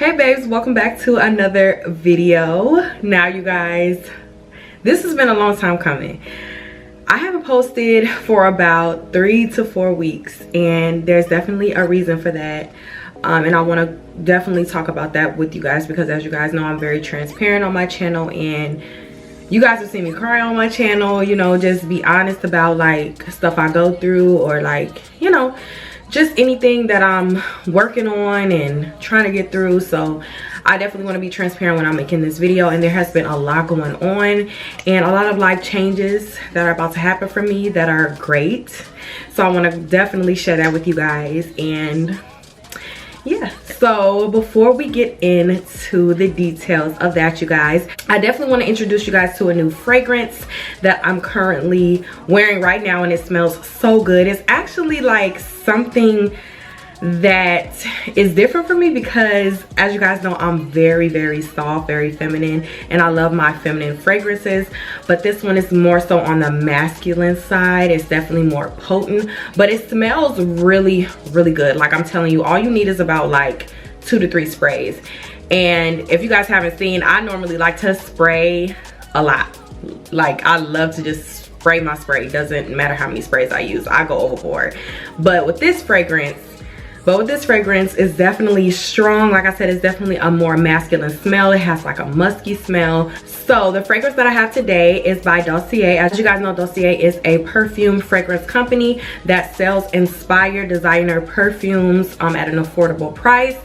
Hey babes, welcome back to another video. Now you guys, this has been a long time coming. I haven't posted for about 3 to 4 weeks, and there's definitely a reason for that. And I want to definitely talk about that with you guys, because as you guys know, I'm very transparent on my channel, and you guys have seen me cry on my channel, you know, just be honest about like stuff I go through, or like, you know, just anything that I'm working on and trying to get through. So I definitely want to be transparent when I'm making this video, and there has been a lot going on and a lot of life changes that are about to happen for me that are great. So I want to definitely share that with you guys. And yeah, so before we get into the details of that, you guys, I definitely want to introduce you guys to a new fragrance that I'm currently wearing right now, and it smells so good. It's actually like something that is different for me, because as you guys know, I'm very soft, very feminine, and I love my feminine fragrances. But this one is more so on the masculine side. It's definitely more potent, but it smells really good. Like I'm telling you, all you need is about like 2 to 3 sprays. And if you guys haven't seen, I normally like to spray a lot. Like I love to just spray my spray. Doesn't matter how many sprays I use, I go overboard. But with this fragrance, it's definitely strong. Like I said, it's definitely a more masculine smell. It has like a musky smell. So the fragrance that I have today is by Dossier. As you guys know, Dossier is a perfume fragrance company that sells inspired designer perfumes at an affordable price.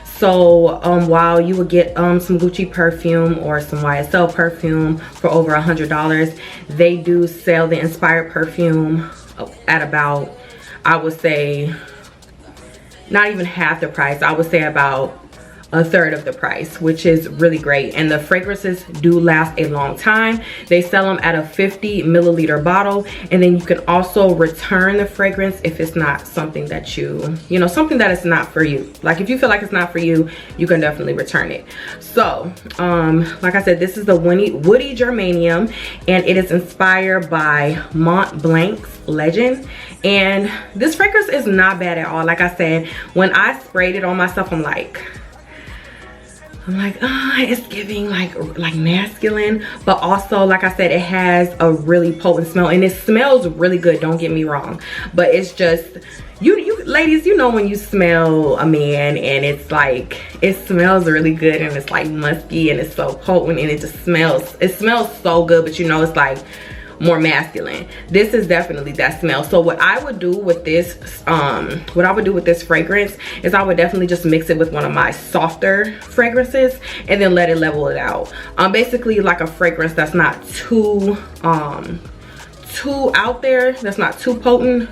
So while you would get some Gucci perfume or some YSL perfume for over $100, they do sell the inspired perfume at about, I would say, not even half the price. I would say about 1/3 of the price, which is really great. And the fragrances do last a long time. They sell them at a 50 milliliter bottle, and then you can also return the fragrance if it's not something that you know, something that is not for you. Like if you feel like it's not for you, you can definitely return it. So like I said, this is the Woody Germanium, and it is inspired by Mont Blanc's Legend. And this fragrance is not bad at all. Like I said, when I sprayed it on myself, I'm like, it's giving like masculine, but also, like I said, it has a really potent smell, and it smells really good, don't get me wrong. But it's just, you ladies, you know when you smell a man and it's like, it smells really good, and it's like musky, and it's so potent, and it smells so good, but you know it's like more masculine. This is definitely that smell. So what I would do with this fragrance is I would definitely just mix it with one of my softer fragrances and then let it level it out. Basically like a fragrance that's not too out there, that's not too potent,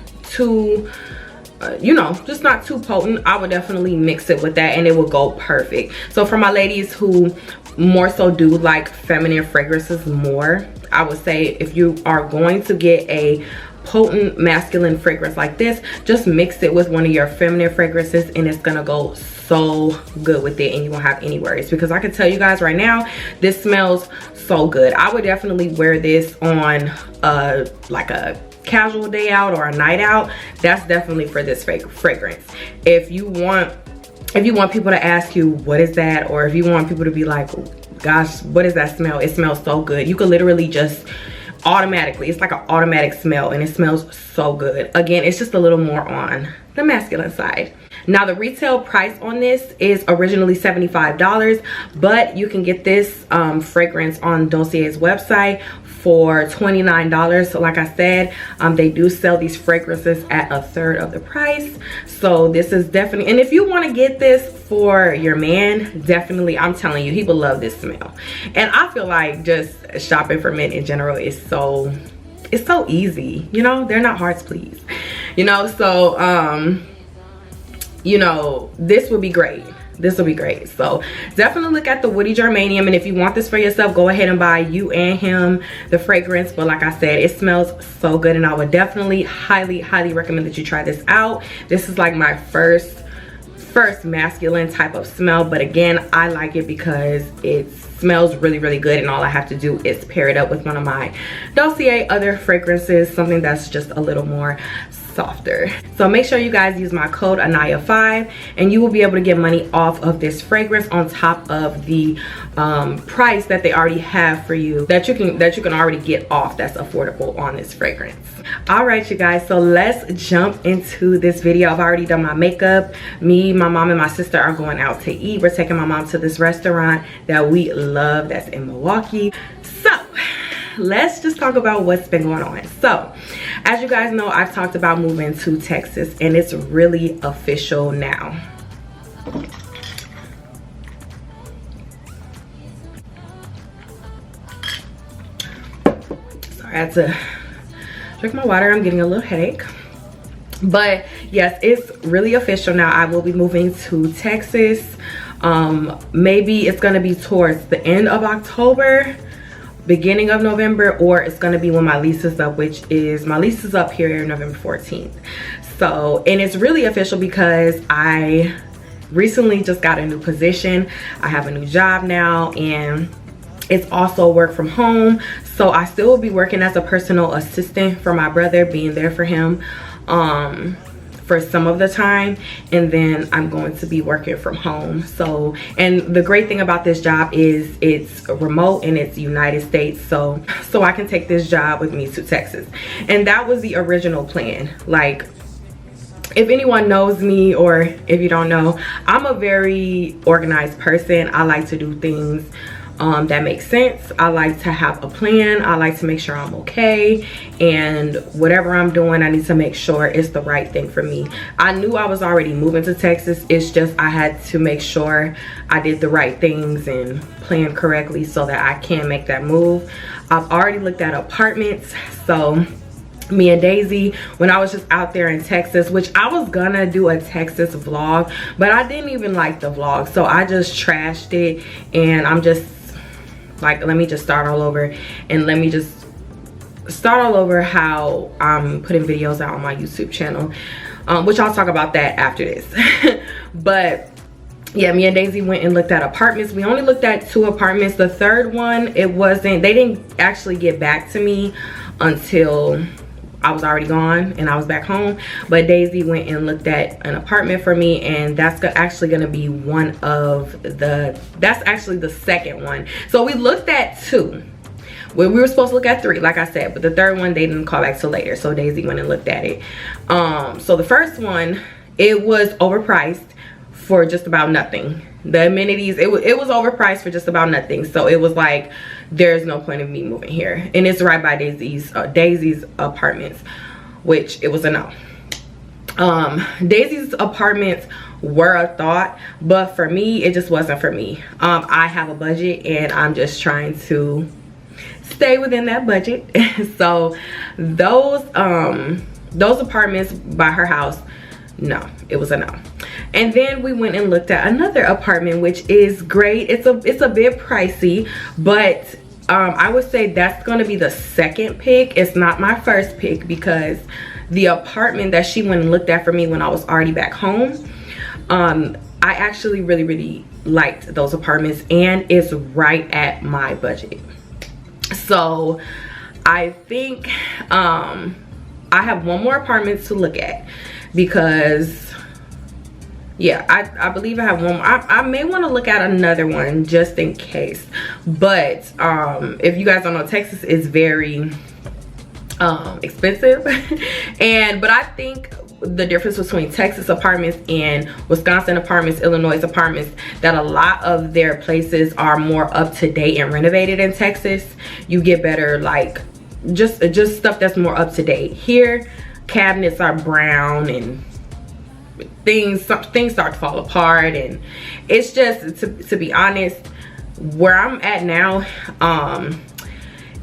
you know, just not too potent. I would definitely mix it with that, and it will go perfect. So for my ladies who more so do like feminine fragrances more, I would say if you are going to get a potent masculine fragrance like this, just mix it with one of your feminine fragrances, and it's gonna go so good with it, and you won't have any worries. Because I can tell you guys right now, this smells so good. I would definitely wear this on like a casual day out or a night out. That's definitely for this fragrance. If you want people to ask you what is that, or if you want people to be like, gosh, what is that smell? It smells so good. You could literally just automatically, it's like an automatic smell, and it smells so good. Again, it's just a little more on the masculine side. Now the retail price on this is originally $75, but you can get this fragrance on Dossier's website for $29. So like I said, they do sell these fragrances at 1/3 of the price. So this is definitely, and if you want to get this for your man, definitely, I'm telling you, he will love this smell. And I feel like just shopping for men in general is so, it's so easy, you know, they're not hard to please, you know. So you know, this would be great. This will be great. So definitely look at the Woody Germanium, and if you want this for yourself, go ahead and buy you and him the fragrance. But like I said, it smells so good, and I would definitely highly recommend that you try this out. This is like my first masculine type of smell, but again, I like it because it smells really good, and all I have to do is pair it up with one of my Dossier other fragrances, something that's just a little more softer. So make sure you guys use my code Anaya5 and you will be able to get money off of this fragrance on top of the price that they already have for you, that you can already get off, that's affordable on this fragrance. All right, you guys, so let's jump into this video. I've already done my makeup. Me, my mom, and my sister are going out to eat. We're taking my mom to this restaurant that we love that's in Milwaukee. So let's just talk about what's been going on. So as you guys know, I've talked about moving to Texas and it's really official now. Sorry, I had to drink my water. I'm getting a little headache. But yes, it's really official now. I will be moving to Texas. Maybe it's gonna be towards the end of October, beginning of November, or it's gonna be when my lease is up, which is, my lease is up here November 14th. So, and it's really official because I recently just got a new position. I have a new job now, and it's also work from home. So I still will be working as a personal assistant for my brother, being there for him for some of the time, and then I'm going to be working from home. So, and the great thing about this job is it's remote and it's United States, so I can take this job with me to Texas. And that was the original plan. Like, if anyone knows me, or if you don't know, I'm a very organized person. I like to do things that makes sense. I like to have a plan. I like to make sure I'm okay, and whatever I'm doing, I need to make sure it's the right thing for me. I knew I was already moving to Texas. It's just I had to make sure I did the right things and plan correctly so that I can make that move. I've already looked at apartments. So me and Daisy, when I was just out there in Texas, which I was gonna do a Texas vlog, but I didn't even like the vlog, so I just trashed it. And I'm just like, let me just start all over, and let me just start all over how I'm putting videos out on my YouTube channel, which I'll talk about that after this. But yeah, me and Daisy went and looked at apartments. We only looked at 2 apartments. The third one, they didn't actually get back to me until I was already gone and I was back home. But Daisy went and looked at an apartment for me, and that's actually gonna be that's actually the second one. So we looked at 2. Well, we were supposed to look at 3, like I said, but the third one they didn't call back till later, so Daisy went and looked at it. So the first one, it was overpriced for just about nothing. The amenities, it was overpriced for just about nothing. So it was like, there's no point of me moving here. And it's right by Daisy's apartments, which it was a no. Daisy's apartments were a thought, but for me, it just wasn't for me. I have a budget and I'm just trying to stay within that budget. So those apartments by her house, no, it was a no. And then we went and looked at another apartment, which is great. It's a bit pricey, but I would say that's going to be the second pick. It's not my first pick, because the apartment that she went and looked at for me when I was already back home, I actually really liked those apartments, and it's right at my budget. So I think I have one more apartment to look at, because yeah, I believe I have one. I may want to look at another one just in case. But if you guys don't know, Texas is very expensive. But I think the difference between Texas apartments and Wisconsin apartments, Illinois apartments, that a lot of their places are more up to date and renovated. In Texas, you get better, like just stuff that's more up to date. Here, cabinets are brown and things start to fall apart, and it's just, to be honest, where I'm at now,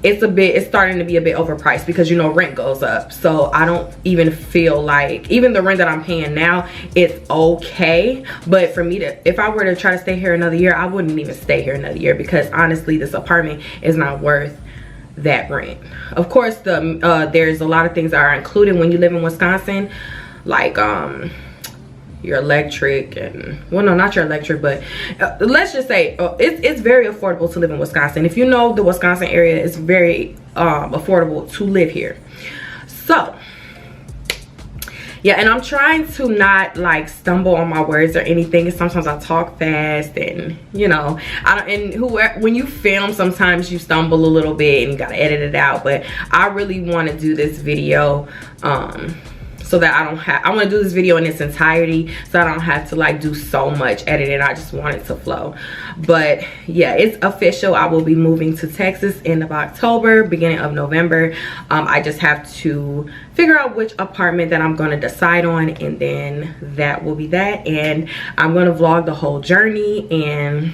it's starting to be a bit overpriced, because you know rent goes up. So I don't even feel like, even the rent that I'm paying now, it's okay. But for me to, if I were to try to stay here another year, I wouldn't even stay here another year, because honestly this apartment is not worth that rent. Of course, there's a lot of things that are included when you live in Wisconsin, like your electric, and well, no, not your electric, but let's just say it's very affordable to live in Wisconsin. If you know the Wisconsin area, it's very affordable to live here. So yeah, and I'm trying to not like stumble on my words or anything. Sometimes I talk fast, and you know, when you film, sometimes you stumble a little bit and you gotta edit it out. But I really want to do this video so that I want to do this video in its entirety, so I don't have to like do so much editing. I just want it to flow. But yeah, it's official. I will be moving to Texas end of October, beginning of November. I just have to figure out which apartment that I'm going to decide on, and then that will be that. And I'm going to vlog the whole journey, and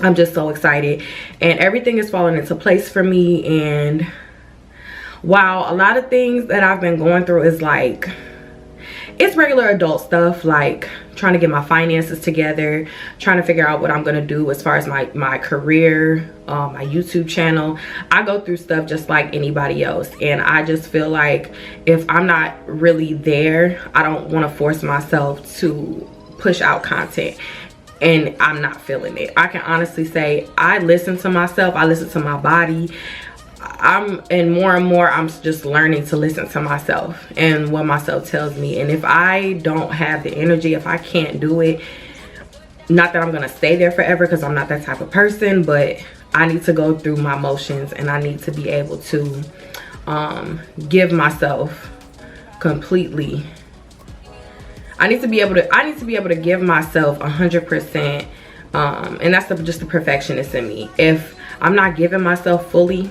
I'm just so excited, and everything is falling into place for me. And wow, a lot of things that I've been going through is like, it's regular adult stuff, like trying to get my finances together, trying to figure out what I'm gonna do as far as my career, my YouTube channel. I go through stuff just like anybody else, and I just feel like if I'm not really there, I don't want to force myself to push out content and I'm not feeling it. I can honestly say I listen to myself, I listen to my body. And more I'm just learning to listen to myself and what myself tells me. And if I don't have the energy, if I can't do it, not that I'm gonna stay there forever, because I'm not that type of person, but I need to go through my motions, and I need to be able to give myself completely. I need to be able to give myself 100%, and that's just the perfectionist in me. If I'm not giving myself fully,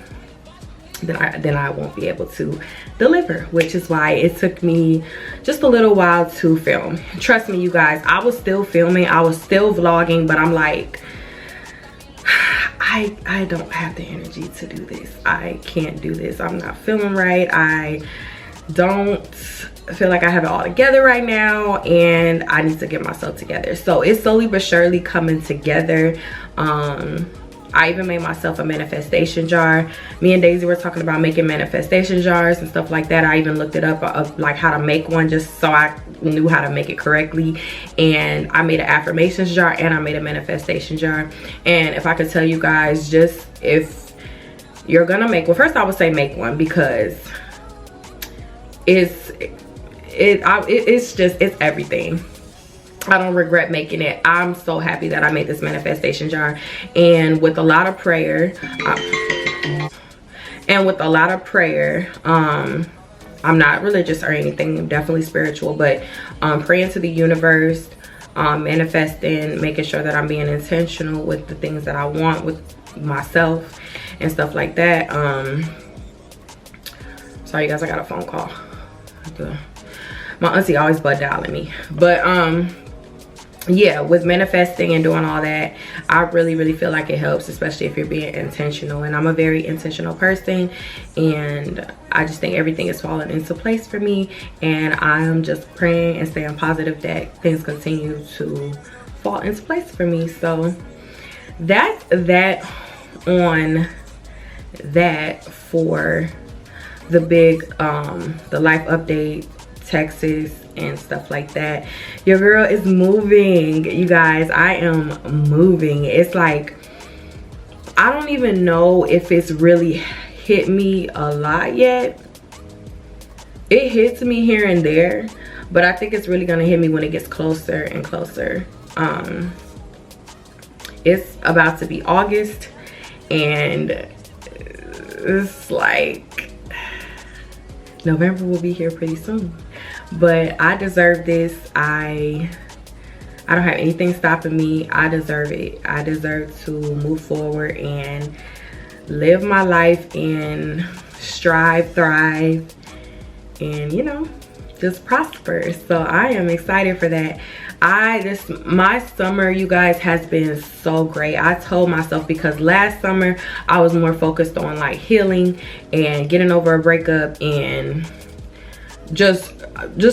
then I won't be able to deliver, which is why it took me just a little while to film. Trust me, you guys, I was still filming, I was still vlogging, but I'm like, I don't have the energy to do this. I can't do this. I'm not feeling right. I don't feel like I have it all together right now, and I need to get myself together. So it's slowly but surely coming together. I even made myself a manifestation jar. Me and Daisy were talking about making manifestation jars and stuff like that. I even looked it up of like how to make one, just so I knew how to make it correctly. And I made an affirmations jar and I made a manifestation jar. And if I could tell you guys, just if you're gonna make, well, first I would say make one, because it's everything. I don't regret making it. I'm so happy that I made this manifestation jar, and with a lot of prayer, I'm not religious or anything, I'm definitely spiritual, but praying to the universe, manifesting, making sure that I'm being intentional with the things that I want with myself and stuff like that. Sorry you guys, I got a phone call. My auntie always butt dialing me, but yeah, with manifesting and doing all that, I really feel like it helps, especially if you're being intentional. And I'm a very intentional person, and I just think everything is falling into place for me, and I'm just praying and staying positive that things continue to fall into place for me. So that's that on that for the big the life update, Texas and stuff like that. Your girl is moving, you guys. I am moving. It's like, I don't even know if it's really hit me a lot yet. It hits me here and there, but I think it's really gonna hit me when it gets closer and closer. It's about to be August, and it's like November will be here pretty soon. But I deserve this. I don't have anything stopping me. I deserve it. I deserve to move forward and live my life and strive, thrive, and, you know, just prosper. So I am excited for that. My summer, you guys, has been so great. I told myself, because last summer I was more focused on like healing and getting over a breakup, and just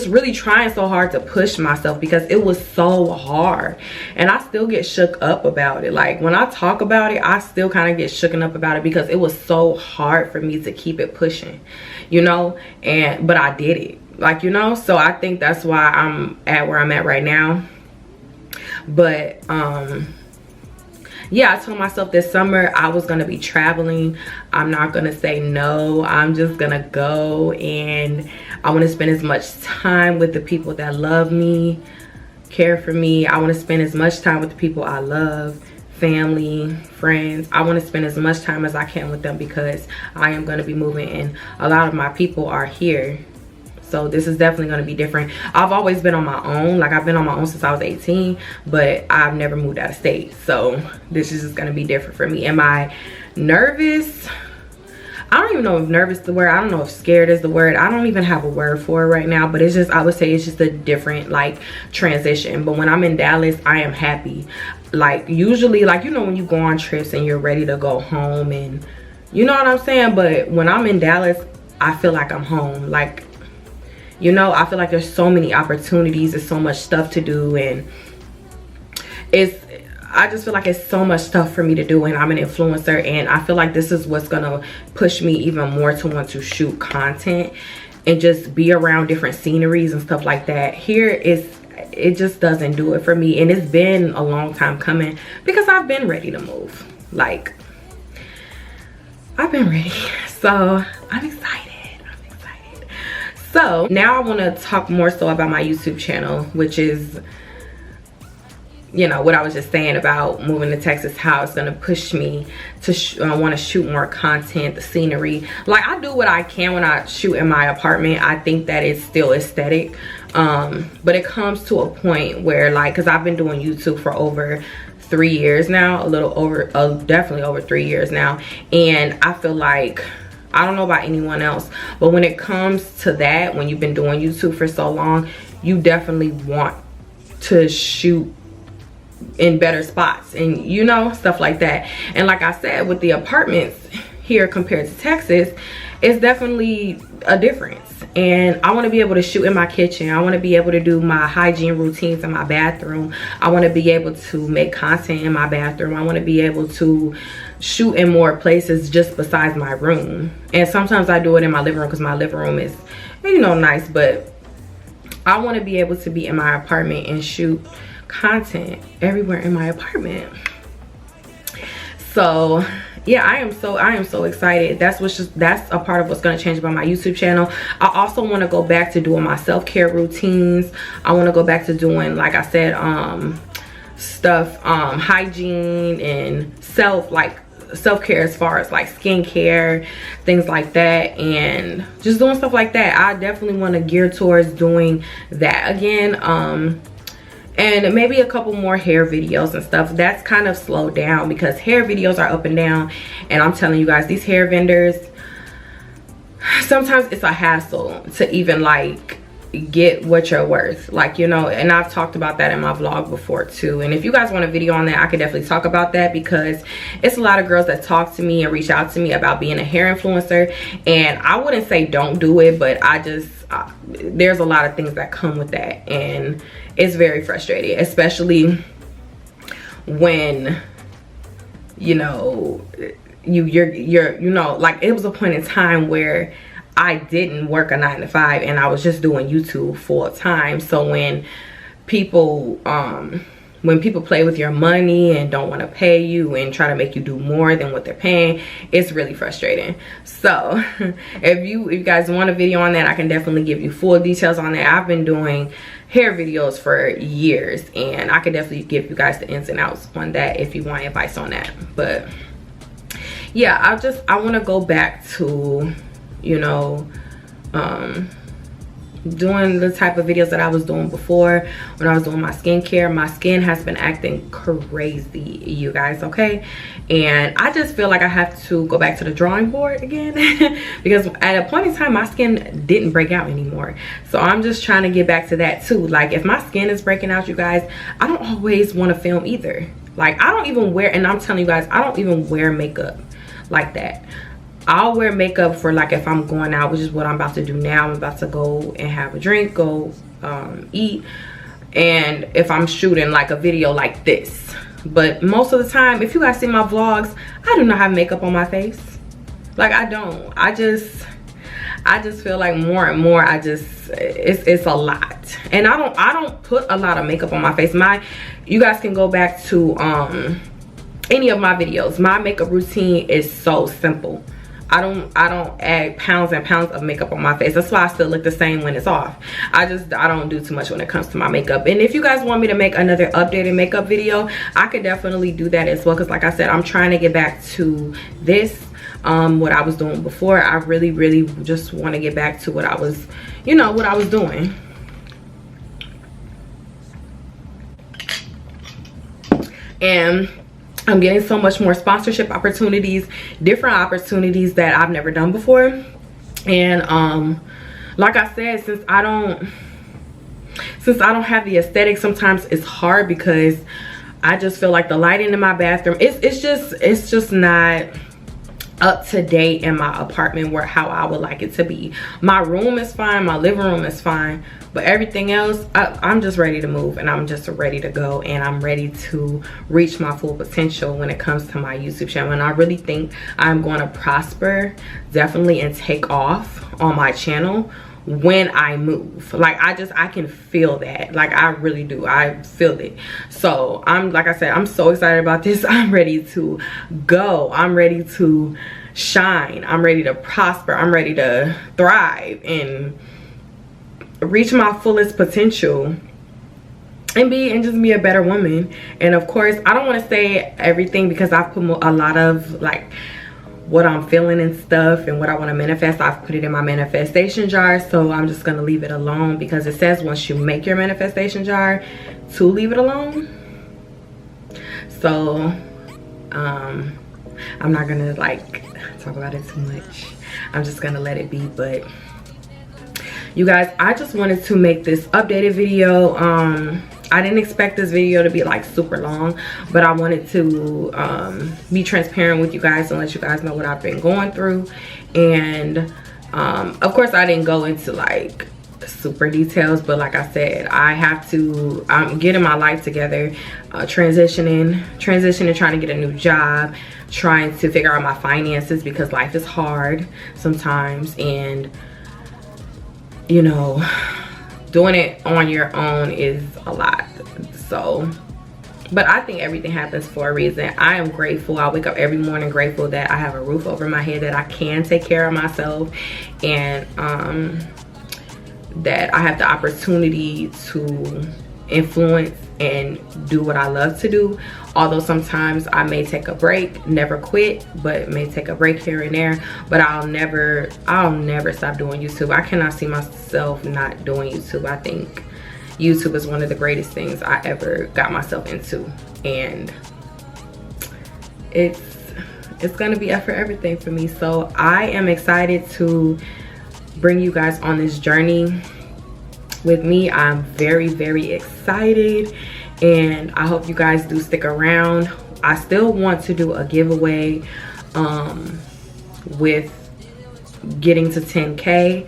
really trying so hard to push myself, because it was so hard, and I still get shook up about it. Like when I talk about it, I still kind of get shooken up about it, because it was so hard for me to keep it pushing, you know. But I did it, like, you know. So I think that's why I'm at where I'm at right now. But yeah, I told myself this summer I was gonna be traveling. I'm not gonna say no. I'm just gonna go, and I want to spend as much time with the people that love me, care for me. I want to spend as much time with the people I love, family, friends. I want to spend as much time as I can with them because I am going to be moving, and a lot of my people are here. So this is definitely going to be different. I've always been on my own. Like, I've been on my own since I was 18, but I've never moved out of state. So this is just going to be different for me. Am I nervous? I don't even know if nervous is the word. I don't know if scared is the word. I don't even have a word for it right now, but it's just, I would say it's just a different like transition. But when I'm in Dallas, I am happy. Like, usually, like, you know, when you go on trips and you're ready to go home, and you know what I'm saying? But when I'm in Dallas, I feel like I'm home. Like, you know, I feel like there's so many opportunities, there's so much stuff to do, and I just feel like it's so much stuff for me to do, and I'm an influencer, and I feel like this is what's gonna push me even more to want to shoot content and just be around different sceneries and stuff like that. Here it just doesn't do it for me, and it's been a long time coming because I've been ready to move. Like, I've been ready, so I'm excited. So now I want to talk more so about my YouTube channel, which is, you know, what I was just saying about moving to Texas, how it's going to push me to want to shoot more content, the scenery. Like, I do what I can when I shoot in my apartment. I think that it's still aesthetic. But it comes to a point where, like, because I've been doing YouTube for over 3 years now, a little over, definitely over 3 years now. And I feel like, I don't know about anyone else, but when it comes to that, when you've been doing YouTube for so long, you definitely want to shoot in better spots and, you know, stuff like that. And like I said, with the apartments here compared to Texas, it's definitely a difference. And I want to be able to shoot in my kitchen. I want to be able to do my hygiene routines in my bathroom. I want to be able to make content in my bathroom. I want to be able to shoot in more places just besides my room. And sometimes I do it in my living room because my living room is, you know, nice. But I want to be able to be in my apartment and shoot content everywhere in my apartment. So yeah, I am so excited. That's a part of what's going to change about my YouTube channel. I also want to go back to doing my self-care routines. I want to go back to doing, like I said, stuff, hygiene and self-care as far as like skincare, things like that, and just doing stuff like that. I definitely want to gear towards doing that again. And maybe a couple more hair videos and stuff. That's kind of slowed down because hair videos are up and down, and I'm telling you guys, these hair vendors, sometimes it's a hassle to even like get what you're worth, like, you know. And I've talked about that in my vlog before too, and if you guys want a video on that, I could definitely talk about that, because it's a lot of girls that talk to me and reach out to me about being a hair influencer, and I wouldn't say don't do it, but there's a lot of things that come with that, and it's very frustrating, especially when, you know, you're you know, like, it was a point in time where I didn't work a 9 to 5 and I was just doing YouTube full time. So when people play with your money and don't want to pay you and try to make you do more than what they're paying, it's really frustrating. So if you guys want a video on that, I can definitely give you full details on that. I've been doing hair videos for years, and I can definitely give you guys the ins and outs on that if you want advice on that. But yeah, I want to go back to, you know, doing the type of videos that I was doing before when I was doing my skincare. My skin has been acting crazy, you guys, okay? And I just feel like I have to go back to the drawing board again because at a point in time, my skin didn't break out anymore. So I'm just trying to get back to that too. Like, if my skin is breaking out, you guys, I don't always want to film either. Like, I don't even wear, and I'm telling you guys, I don't even wear makeup like that. I'll wear makeup for, like, if I'm going out, which is what I'm about to do now. I'm about to go and have a drink, go eat, and if I'm shooting like a video like this. But most of the time, if you guys see my vlogs, I do not have makeup on my face. Like, I don't. I just feel like more and more, it's a lot. And I don't put a lot of makeup on my face. You guys can go back to any of my videos. My makeup routine is so simple. I don't add pounds and pounds of makeup on my face. That's why I still look the same when it's off. I don't do too much when it comes to my makeup. And if you guys want me to make another updated makeup video, I could definitely do that as well, because like I said, I'm trying to get back to this, what I was doing before. I really just want to get back to what I was, you know, what I was doing. And I'm getting so much more sponsorship opportunities, different opportunities that I've never done before. And like I said, since I don't have the aesthetic, sometimes it's hard because I just feel like the lighting in my bathroom, it's just not up to date in my apartment where how I would like it to be. My room is fine, my living room is fine, but everything else, I'm just ready to move, and I'm just ready to go, and I'm ready to reach my full potential when it comes to my YouTube channel. And I really think I'm going to prosper definitely and take off on my channel when I move. Like I can feel that. Like I really do. I feel it. So like I said, I'm so excited about this. I'm ready to go. I'm ready to shine. I'm ready to prosper. I'm ready to thrive and reach my fullest potential and just be a better woman. And of course, I don't want to say everything because I've put a lot of like what I'm feeling and stuff and what I want to manifest. I've put it in my manifestation jar, so I'm just gonna leave it alone, because it says once you make your manifestation jar to leave it alone. So I'm not gonna like talk about it too much. I'm just gonna let it be. But you guys, I just wanted to make this updated video. I didn't expect this video to be like super long, but I wanted to be transparent with you guys and let you guys know what I've been going through. And of course, I didn't go into like super details, but like I said, I have to getting my life together, transitioning, trying to get a new job, trying to figure out my finances, because life is hard sometimes, and you know, doing it on your own is a lot. So, but I think everything happens for a reason. I am grateful. I wake up every morning grateful that I have a roof over my head, that I can take care of myself, and that I have the opportunity to influence and do what I love to do. Although sometimes I may take a break, never quit, but may take a break here and there. But I'll never stop doing YouTube. I cannot see myself not doing YouTube. I think YouTube is one of the greatest things I ever got myself into, and it's gonna be up for everything for me. So I am excited to bring you guys on this journey with me. I'm very excited, and I hope you guys do stick around. I still want to do a giveaway with getting to 10K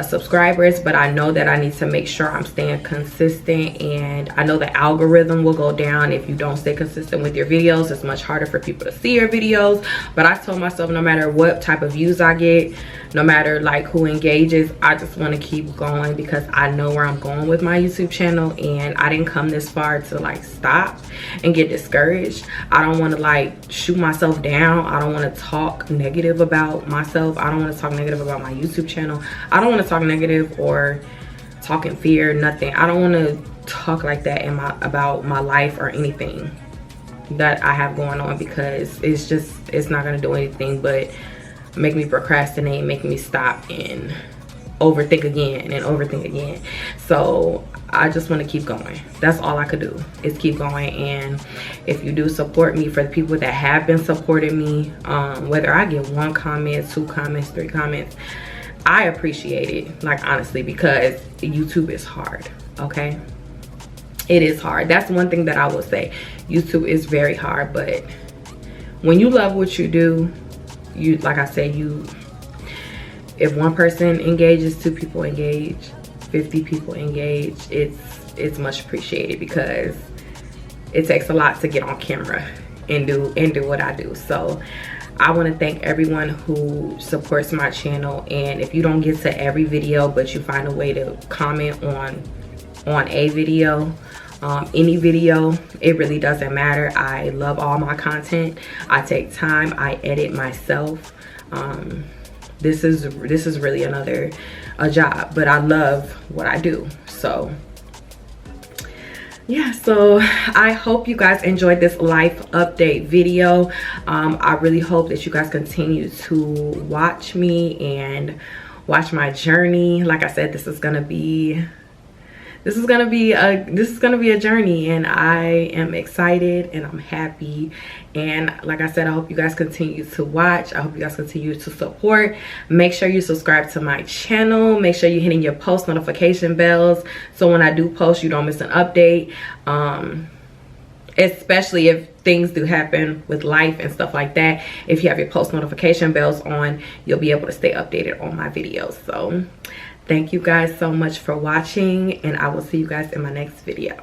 subscribers, but I know that I need to make sure I'm staying consistent, and I know the algorithm will go down if you don't stay consistent with your videos. It's much harder for people to see your videos. But I told myself, no matter what type of views I get, no matter like who engages, I just want to keep going, because I know where I'm going with my YouTube channel, and I didn't come this far to like stop and get discouraged. I don't want to like shoot myself down. I don't want to talk negative about myself. I don't want to talk negative about my YouTube channel. I don't want to talk negative or talk in fear, nothing. I don't want to talk like that about my life or anything that I have going on, because it's not going to do anything but make me procrastinate, make me stop and overthink again. So I just want to keep going. That's all I could do, is keep going. And if you do support me, for the people that have been supporting me, whether I get 1 comment, 2 comments, 3 comments, I appreciate it, like honestly, because YouTube is hard. Okay, it is hard. That's one thing that I will say. YouTube is very hard, but when you love what you do, you, like I said, if 1 person engages, 2 people engage, 50 people engage, it's much appreciated, because it takes a lot to get on camera and do what I do. So I want to thank everyone who supports my channel. And if you don't get to every video, but you find a way to comment on a video, any video. It really doesn't matter. I love all my content. I take time, I edit myself. This is really a job, but I love what I do. So yeah, so I hope you guys enjoyed this life update video. I really hope that you guys continue to watch me and watch my journey. Like I said, this is gonna be a journey, and I am excited and I'm happy. And like I said, I hope you guys continue to watch. I hope you guys continue to support. Make sure you subscribe to my channel. Make sure you're hitting your post notification bells, so when I do post, you don't miss an update. Especially if things do happen with life and stuff like that. If you have your post notification bells on, you'll be able to stay updated on my videos. So thank you guys so much for watching, and I will see you guys in my next video.